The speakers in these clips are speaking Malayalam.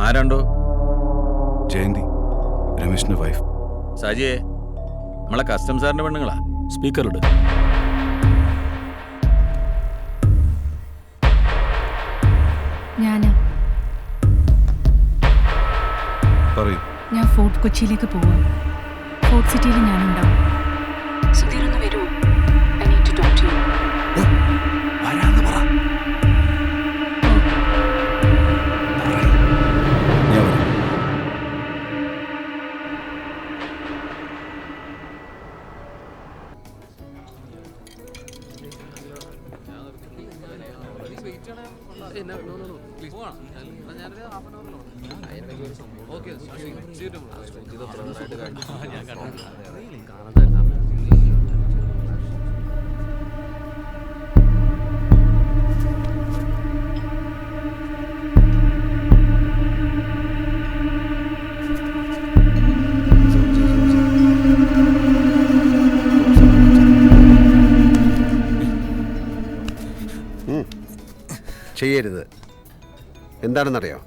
ആരാണ്ടോ? ജയന്തി, രമേശിന്റെ വൈഫ്. സാജിയെ, നമ്മളെ കസ്റ്റംസാറിന്റെ പെണ്ണുങ്ങളാ. സ്പീക്കറുണ്ട്. പറയൂ. ഞാൻ ഫോർട്ട് കൊച്ചിയിലേക്ക് പോവാം. ഫോർട്ട് സിറ്റിയിൽ ഞാനുണ്ടാവും. സുധീർ ഒന്ന് വരൂ. I need to talk to you. വരാന്ന് പറ. ചെയ്യരുത്. എന്താണെന്നറിയോ,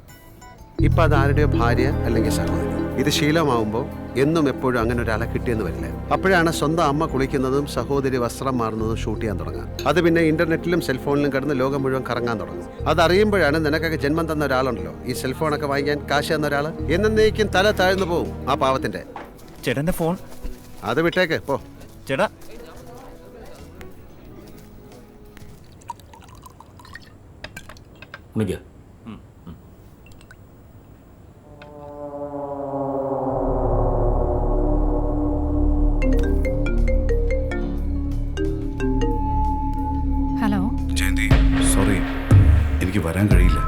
ഇപ്പം അത് ആരുടെയോ ഭാര്യ അല്ലെങ്കിൽ സഹോദരി. ഇത് ശീലമാവുമ്പോൾ എന്നും എപ്പോഴും അങ്ങനെ ഒരാളെ കിട്ടിയെന്ന് വരില്ല. അപ്പോഴാണ് സ്വന്തം അമ്മ കുളിക്കുന്നതും സഹോദരി വസ്ത്രം മാറുന്നതും ഷൂട്ട് ചെയ്യാൻ തുടങ്ങുക. അത് പിന്നെ ഇന്റർനെറ്റിലും സെൽഫോണിലും കിടന്ന് ലോകം മുഴുവൻ കറങ്ങാൻ തുടങ്ങും. അതറിയുമ്പോഴാണ് നിനക്കൊക്കെ ജന്മം തന്ന ഒരാളുണ്ടല്ലോ, ഈ സെൽഫോണൊക്കെ വാങ്ങിക്കാൻ കാശ് തന്ന ഒരാൾ, എന്നേക്കും തല താഴ്ന്നു പോവും ആ പാവത്തിന്റെ. ചേട്ടന്റെ ഫോൺ അത് വിട്ടേക്ക് പോ ചേട്ടാ. ഹലോ ജയന്തി, സോറി, എനിക്ക് വരാൻ കഴിയില്ല.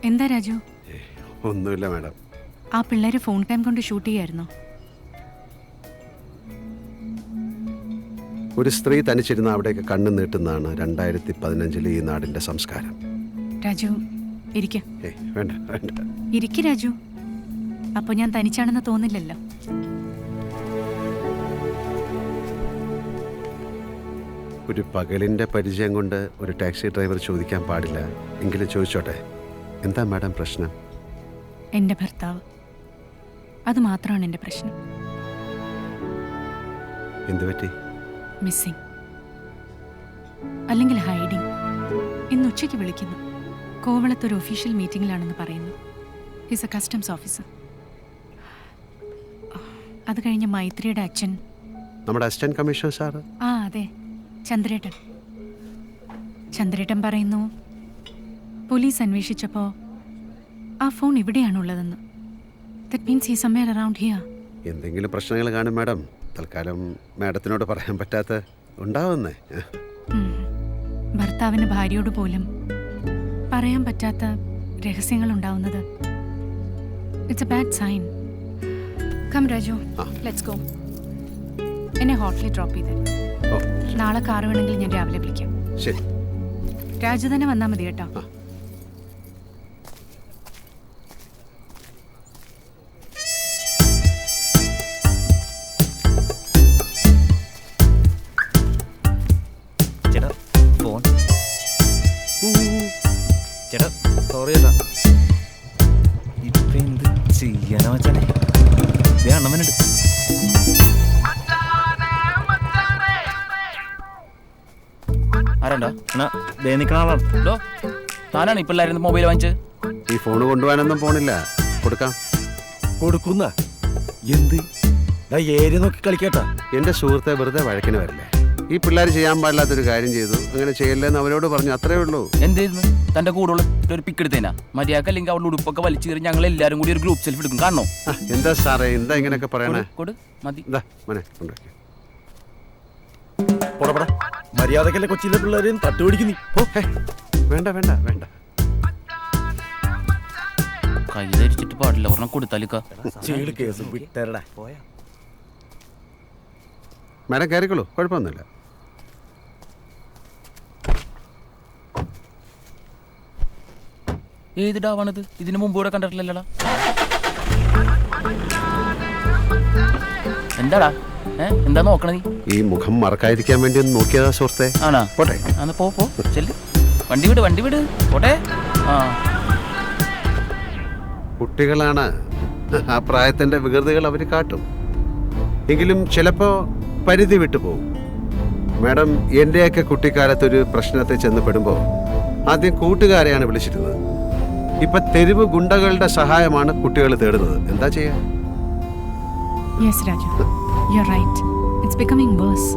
എന്താ രാജു? ഒന്നുമില്ല മാഡം. ആ പിള്ളേര് ഫോൺ ടൈം കൊണ്ട് ഷൂട്ട് ചെയ്യായിരുന്നോ? ഒരു സ്ത്രീ തനിച്ചിരുന്ന അവിടേക്ക് കണ്ണു നീട്ടുന്നതാണ് 2015 ഈ നാടിന്റെ സംസ്കാരം. രാജു ഇരിക്ക. വേണ്ട വേണ്ട, ഇരിക്ക രാജു. അപ്പൊ ഞാൻ തനിച്ചാണെന്ന് തോന്നില്ലല്ലോ. ഒരു പകലിന്റെ പരിചയം കൊണ്ട് ഒരു ടാക്സി ഡ്രൈവർ ചോദിക്കാൻ പാടില്ല. എങ്കിലും ചോദിച്ചോട്ടെ, എന്താ മാഡം പ്രശ്നം? എന്റെ ഭർത്താവ്, അത് മാത്രമാണ് എന്റെ പ്രശ്നം. എന്തുപറ്റി? മിസ്സിംഗ് അല്ലെങ്കിൽ ഹൈഡിങ്. ഇന്ന് ഉച്ചയ്ക്ക് വിളിക്കുന്നു. കോവളത്തൊരു ഒഫീഷ്യൽ മീറ്റിംഗിലാണെന്ന് പറയുന്നു. He's a customs officer. അത് കഴിഞ്ഞ് മൈത്രിയുടെ അച്ഛൻ, നമ്മുടെ അസിസ്റ്റന്റ് കമ്മീഷണർ സാറ്. ആ അതെ, ചന്ദ്രേട്ടൻ. ചന്ദ്രേട്ടൻ പറയുന്നു പോലീസ് അന്വേഷിച്ചപ്പോൾ ആ ഫോൺ ഇവിടെയാണുള്ളതെന്ന്. That means he somewhere around here. എന്തെങ്കിലും പ്രശ്നങ്ങൾ കാണും മാഡം. തൽക്കാലം മാഡത്തിനോട് പറയാൻ പറ്റാത്ത ഉണ്ടാവുന്നേ. ഭർത്താവിന് ഭാര്യയോട് പോലും പറയാൻ പറ്റാത്ത രഹസ്യങ്ങൾ ഉണ്ടാവുന്നത് it's a bad sign. Come Raju, let's go. എന്നെ ഹോട്ടലിൽ ഡ്രോപ്പ് ചെയ്ത് നാളെ കാർ വേണമെങ്കിൽ ഞാൻ രാവിലെ വിളിക്കാം. ശരി. രാജു തന്നെ വന്നാൽ മതി കേട്ടോ. ചേട്ടാ ഫോൺ. ചേട്ടാ സോറി ചേട്ടാ. ഇപ്പൊ എന്ത് ചെയ്യാനാ വെച്ചാലേ അണ്ണമ്മനുണ്ട്. ആരാണ്ടാ എന്നാ ദേ നിൽക്കണ ആളാണോ? താനാണ് ഈ പിള്ളേരുന്ന് മൊബൈൽ വാങ്ങിച്ചത്? ഈ ഫോൺ കൊണ്ടുപോകാനൊന്നും പോണില്ല. കൊടുക്കാം. കൊടുക്കുന്ന എന്ത് ഏരിയ നോക്കി കളിക്കട്ടാ. എന്റെ സുഹൃത്തെ വെറുതെ വഴക്കിന് വരില്ലേ. ഈ പിള്ളേർ ചെയ്യാൻ പാടില്ലാത്തൊരു കാര്യം ചെയ്തു, അങ്ങനെ ചെയ്യല്ലെന്ന് അവരോട് പറഞ്ഞു, അത്രേ ഉള്ളൂ. എന്തായിരുന്നു തന്റെ കൂടെ ഒരു പിക്ക് എടുത്തേനാ? മര്യാദ അല്ലെങ്കിൽ അവളുടെ ഉടുപ്പൊക്കെ വലിച്ചു കയറി ഞങ്ങൾ എല്ലാരും കൂടി ഒരു ഗ്രൂപ്പ് സെൽഫി എടുക്കും. കാണണോ? എന്താ സാറേ, എന്താ ഇങ്ങനെയൊക്കെ പറയണേ? മതി. മര്യാദക്കല്ലേ കൊച്ചിയിലെ പിള്ളേരെയും തട്ടുപിടിക്കുന്നു. വേണ്ട വേണ്ട വേണ്ട, കൈ ധരിച്ചിട്ട് പാടില്ല. ഒരെണ്ണം കൊടുത്താലിക്ക കേസ് വിട്ടേരടാ. മാഡം കയറിക്കോളൂ, കുഴപ്പമൊന്നുമില്ല. ഏത് ഡാവാണിത്? ഇതിനു മുമ്പ് ഇവിടെ കണ്ടിട്ടില്ലല്ലോ. എന്താടാ എന്താ നോക്കണ നീ? ഈ മുഖം മറക്കാതിരിക്കാൻ വേണ്ടി ഒന്ന് നോക്കിയതാ സുഹൃത്തെ. ആണോ? പോട്ടെ. എന്നാ പോ ചെല്ല്. വണ്ടി വിട് പോട്ടെ. ആ കുട്ടികളാണ്, ആ പ്രായത്തിന്റെ വികൃതികൾ അവർ കാട്ടും. എങ്കിലും ചിലപ്പോ പരിധി വിട്ടു പോകും. മാഡം, എൻ്റെയൊക്കെ കുട്ടിക്കാലത്തൊരു പ്രശ്നത്തെ ചെന്ന് പെടുമ്പോൾ ആദ്യം കൂട്ടുകാരെയാണ് വിളിച്ചിരുന്നത്. ഇപ്പൊ തെരുവ് ഗുണ്ടകളുടെ സഹായമാണ് കുട്ടികൾ തേടുന്നത്. എന്താ ചെയ്യാ? Yes, Raju. You're right. It's becoming worse.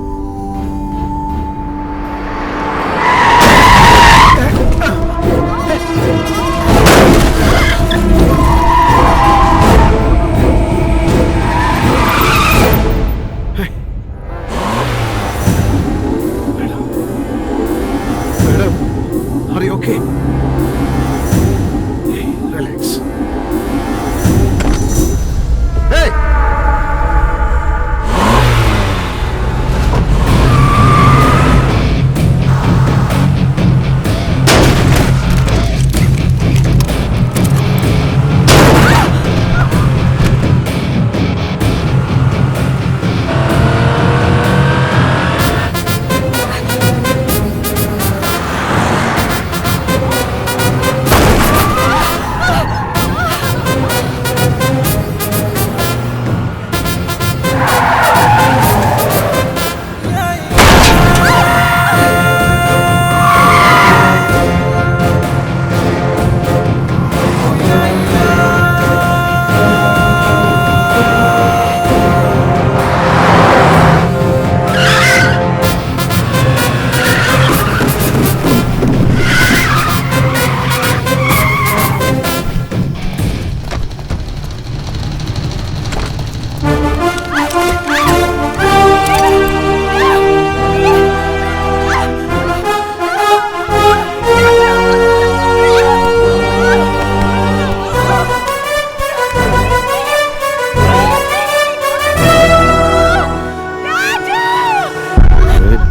Madam, are you okay? Hey, relax. Hey!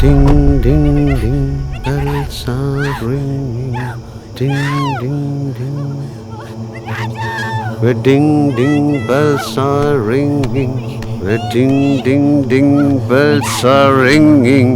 Ding ding ding, bells are ringing. Ding ding ding. Ding ding, bells are ringing. Ding ding ding, bells are ringing.